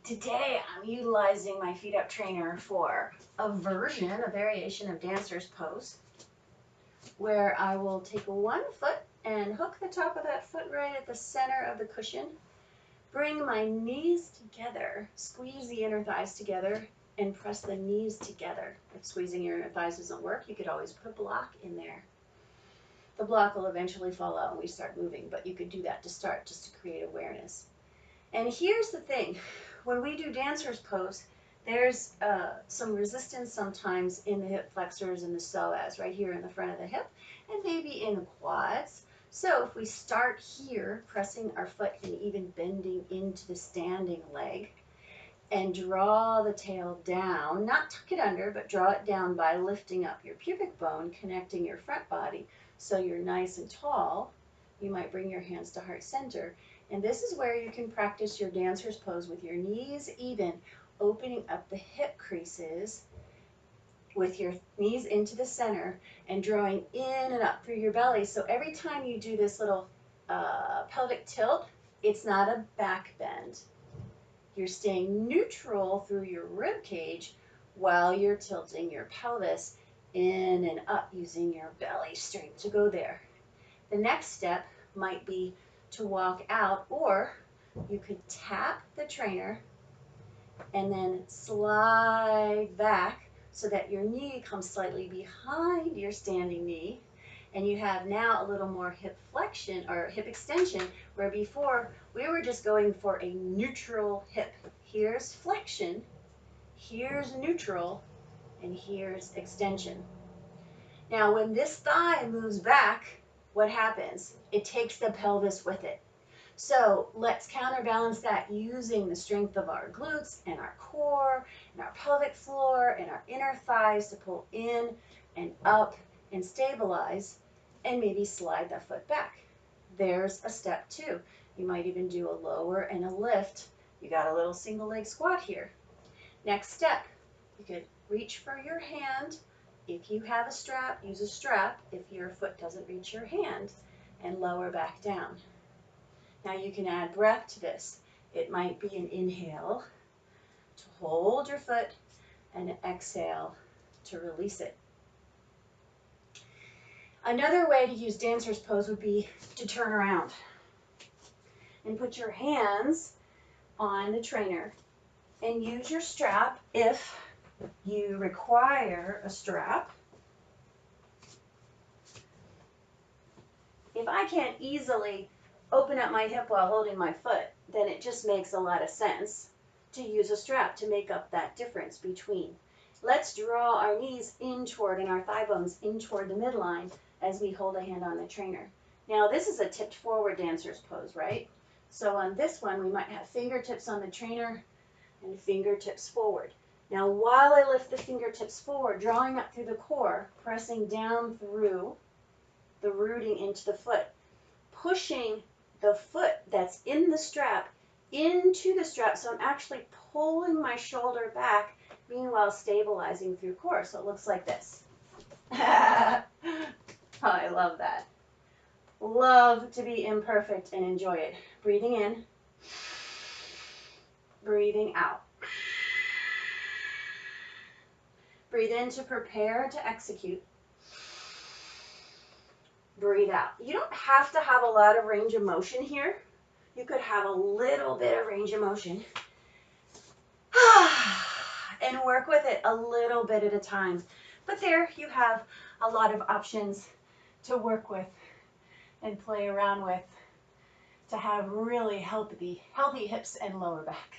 Today I'm utilizing my feet up trainer for a variation of dancer's pose, where I will take one foot and hook the top of that foot right at the center of the cushion, bring my knees together, squeeze the inner thighs together, and press the knees together. If squeezing your inner thighs doesn't work, you could always put a block in there. The block will eventually fall out when we start moving, but you could do that to start, just to create awareness. And here's the thing, when we do dancer's pose, there's some resistance sometimes in the hip flexors and the psoas, right here in the front of the hip, and maybe in the quads. So if we start here, pressing our foot and even bending into the standing leg, and draw the tail down, not tuck it under, but draw it down by lifting up your pubic bone, connecting your front body so you're nice and tall. You might bring your hands to heart center. And this is where you can practice your dancer's pose with your knees even, opening up the hip creases with your knees into the center and drawing in and up through your belly. So every time you do this little pelvic tilt, it's not a back bend. You're staying neutral through your rib cage while you're tilting your pelvis in and up using your belly strength to go there. The next step might be to walk out, or you could tap the trainer and then slide back so that your knee comes slightly behind your standing knee, and you have now a little more hip flexion or hip extension, where before we were just going for a neutral hip. Here's flexion, here's neutral, and here's extension. Now when this thigh moves back, what happens? It takes the pelvis with it. So let's counterbalance that using the strength of our glutes and our core and our pelvic floor and our inner thighs to pull in and up and stabilize, and maybe slide that foot back. There's a step two. You might even do a lower and a lift. You got a little single leg squat here. Next step, you could reach for your hand. If you have a strap, use a strap if your foot doesn't reach your hand, and lower back down. Now you can add breath to this. It might be an inhale to hold your foot and an exhale to release it. Another way to use dancer's pose would be to turn around and put your hands on the trainer and use your strap if you require a strap. If I can't easily open up my hip while holding my foot, then it just makes a lot of sense to use a strap to make up that difference between. Let's draw our knees in toward and our thigh bones in toward the midline as we hold a hand on the trainer. Now this is a tipped forward dancer's pose, right? So on this one we might have fingertips on the trainer and fingertips forward. Now while I lift the fingertips forward, drawing up through the core, pressing down through the rooting into the foot, pushing the foot that's in the strap into the strap, so I'm actually pulling my shoulder back, meanwhile stabilizing through core. So it looks like this. Oh, I love that. Love to be imperfect and enjoy it. Breathing in, breathing out. Breathe in to prepare to execute. Breathe out. You don't have to have a lot of range of motion here. You could have a little bit of range of motion and work with it a little bit at a time. But there you have a lot of options to work with and play around with to have really healthy hips and lower back.